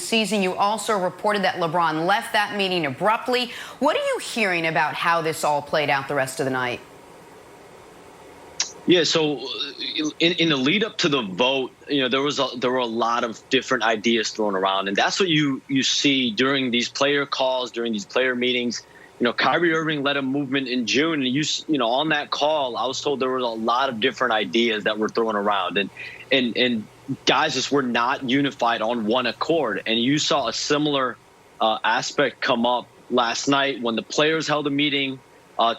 season. You also reported that LeBron left that meeting abruptly. What are you hearing about how this all played out the rest of the night? Yeah, so in the lead up to the vote, there were a lot of different ideas thrown around, and that's what you see during these player calls, during these player meetings. Kyrie Irving led a movement in June, and on that call, I was told there was a lot of different ideas that were thrown around, and guys just were not unified on one accord. And you saw a similar aspect come up last night when the players held a meeting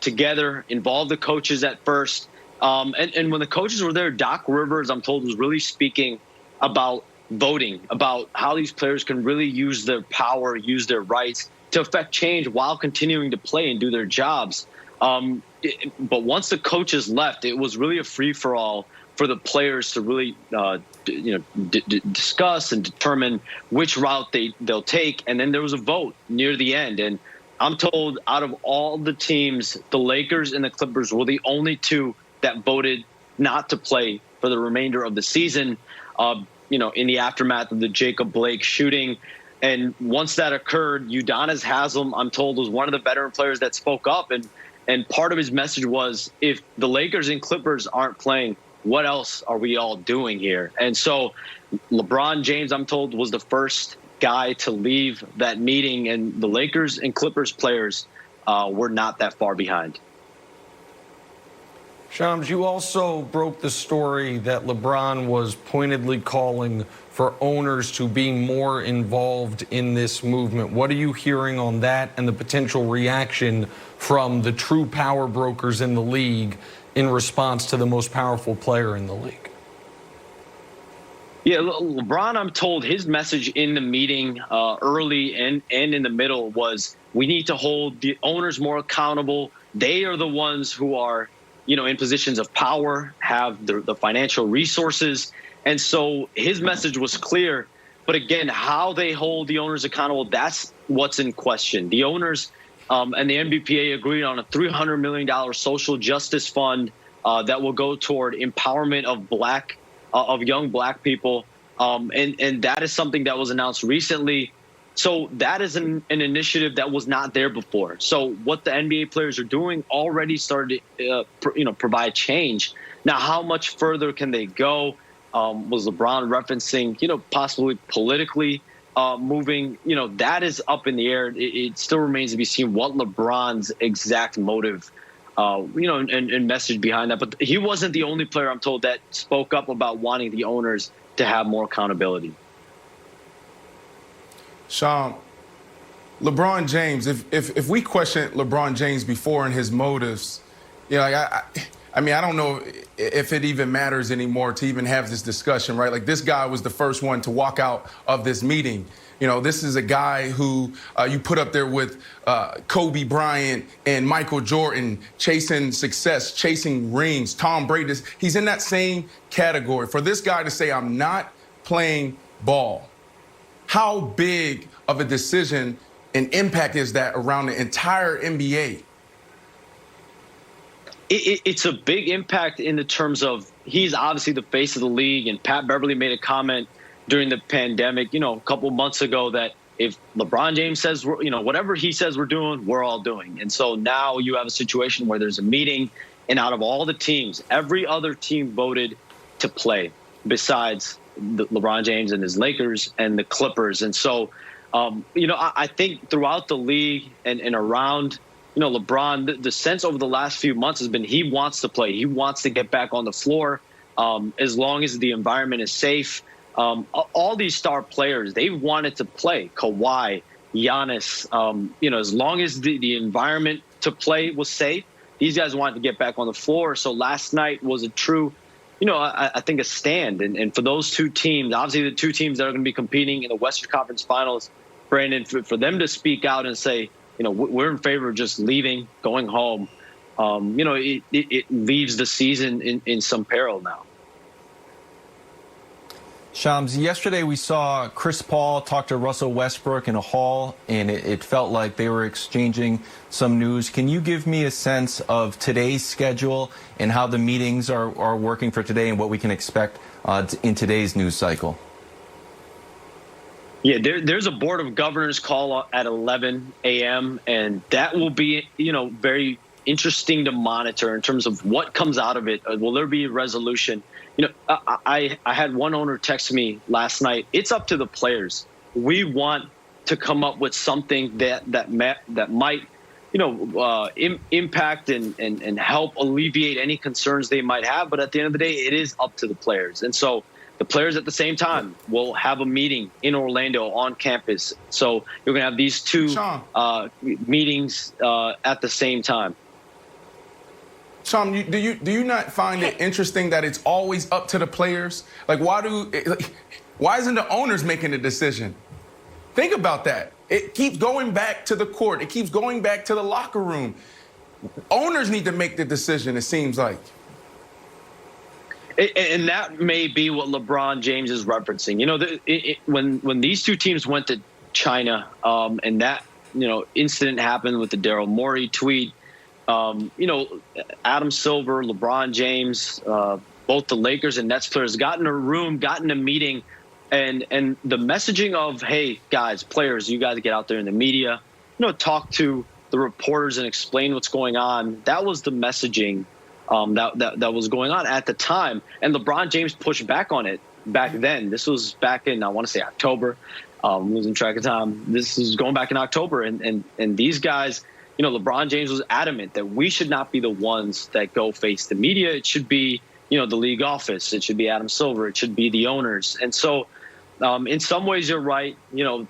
together, involved the coaches at first. And when the coaches were there, Doc Rivers, I'm told, was really speaking about voting, about how these players can really use their power, use their rights to affect change while continuing to play and do their jobs. But once the coaches left, it was really a free-for-all for the players to really discuss and determine which route they'll take. And then there was a vote near the end. And I'm told out of all the teams, the Lakers and the Clippers were the only two that voted not to play for the remainder of the season, in the aftermath of the Jacob Blake shooting. And once that occurred, Udonis Haslem, I'm told, was one of the veteran players that spoke up. And part of his message was, if the Lakers and Clippers aren't playing, what else are we all doing here? And so LeBron James, I'm told, was the first guy to leave that meeting, and the Lakers and Clippers players were not that far behind. Shams, you also broke the story that LeBron was pointedly calling for owners to be more involved in this movement. What are you hearing on that and the potential reaction from the true power brokers in the league in response to the most powerful player in the league? Yeah, LeBron, I'm told, his message in the meeting early and in the middle was, we need to hold the owners more accountable. They are the ones who are in positions of power, have the financial resources. And so his message was clear. But again, how they hold the owners accountable, that's what's in question. The owners and the NBPA agreed on a $300 million social justice fund that will go toward empowerment of young black people. And that is something that was announced recently. So that is an initiative that was not there before. So what the NBA players are doing already started to provide change. Now, how much further can they go? Was LeBron referencing, possibly politically moving? That is up in the air. It still remains to be seen what LeBron's exact motive, and message behind that. But he wasn't the only player, I'm told, that spoke up about wanting the owners to have more accountability. Sean, LeBron James, if we questioned LeBron James before and his motives, I don't know if it even matters anymore to even have this discussion, right? Like, this guy was the first one to walk out of this meeting. This is a guy who you put up there with Kobe Bryant and Michael Jordan, chasing success, chasing rings, Tom Brady. He's in that same category. For this guy to say, I'm not playing ball, how big of a decision and impact is that around the entire NBA? It's a big impact in the terms of, he's obviously the face of the league, and Pat Beverly made a comment during the pandemic, a couple months ago, that if LeBron James says, whatever he says we're doing, we're all doing. And so now you have a situation where there's a meeting, and out of all the teams, every other team voted to play besides LeBron James and his Lakers and the Clippers. And so, I think throughout the league and around, LeBron, the sense over the last few months has been he wants to play. He wants to get back on the floor as long as the environment is safe. All these star players, they wanted to play. Kawhi, Giannis, as long as the environment to play was safe, these guys wanted to get back on the floor. So last night was a true, I think, a stand. And for those two teams, obviously the two teams that are going to be competing in the Western Conference Finals, Brandon, for them to speak out and say, we're in favor of just leaving, going home, it leaves the season in some peril now. Shams, yesterday we saw Chris Paul talk to Russell Westbrook in a hall, and it felt like they were exchanging some news. Can you give me a sense of today's schedule and how the meetings are working for today and what we can expect in today's news cycle? Yeah, there's a board of governors call at 11 a.m. and that will be, very interesting to monitor in terms of what comes out of it. Will there be a resolution? I had one owner text me last night. It's up to the players. We want to come up with something that might, impact and help alleviate any concerns they might have. But at the end of the day, it is up to the players. And so the players at the same time will have a meeting in Orlando on campus. So you're going to have these two meetings at the same time. Sean, do you not find it interesting that it's always up to the players? Like, why isn't the owners making the decision? Think about that. It keeps going back to the court. It keeps going back to the locker room. Owners need to make the decision, it seems like. And that may be what LeBron James is referencing. When these two teams went to China and that, incident happened with the Daryl Morey tweet, Adam Silver, LeBron James, both the Lakers and Nets players got in a room, got in a meeting, and the messaging of, hey, guys, players, you got to get out there in the media, talk to the reporters and explain what's going on. That was the messaging that was going on at the time. And LeBron James pushed back on it back then. This was back in, I want to say, October. I'm losing track of time. This is going back in October. And these guys, LeBron James was adamant that we should not be the ones that go face the media. It should be, the league office. It should be Adam Silver. It should be the owners. And so in some ways, you're right.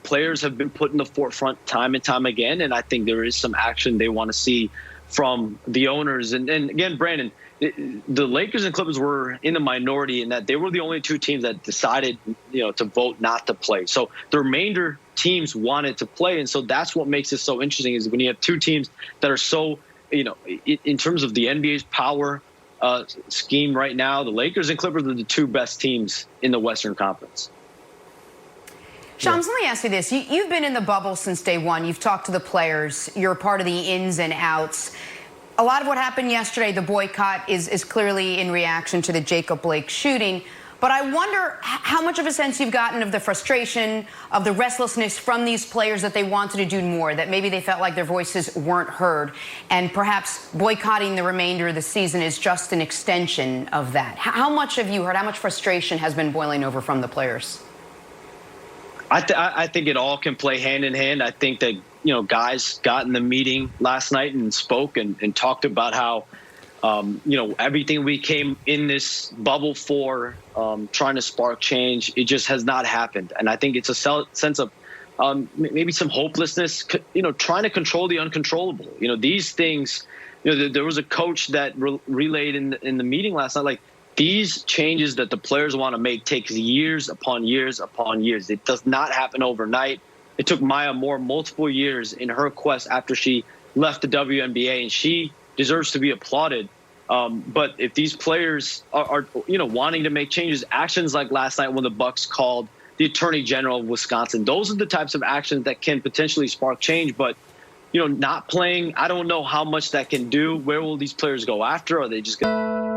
Players have been put in the forefront time and time again. And I think there is some action they want to see from the owners. And again, Brandon, the Lakers and Clippers were in the minority in that they were the only two teams that decided, to vote not to play. So the remainder teams wanted to play. And so that's what makes it so interesting is when you have two teams that are so, in terms of the NBA's power scheme right now, the Lakers and Clippers are the two best teams in the Western Conference. Shams, let me ask you this. You've been in the bubble since day one. You've talked to the players. You're a part of the ins and outs. A lot of what happened yesterday, the boycott, is clearly in reaction to the Jacob Blake shooting. But I wonder how much of a sense you've gotten of the frustration, of the restlessness from these players that they wanted to do more, that maybe they felt like their voices weren't heard, and perhaps boycotting the remainder of the season is just an extension of that. How much have you heard? How much frustration has been boiling over from the players? I think it all can play hand in hand. I think that, guys got in the meeting last night and spoke and talked about how, everything we came in this bubble for, trying to spark change, it just has not happened. And I think it's a sense of maybe some hopelessness, trying to control the uncontrollable. These things, there was a coach that relayed in the meeting last night, like, these changes that the players want to make takes years upon years upon years. It does not happen overnight. It took Maya Moore multiple years in her quest after she left the WNBA, and she deserves to be applauded. But if these players are wanting to make changes, actions like last night when the Bucks called the Attorney General of Wisconsin, those are the types of actions that can potentially spark change. But not playing, I don't know how much that can do. Where will these players go after? Are they just going to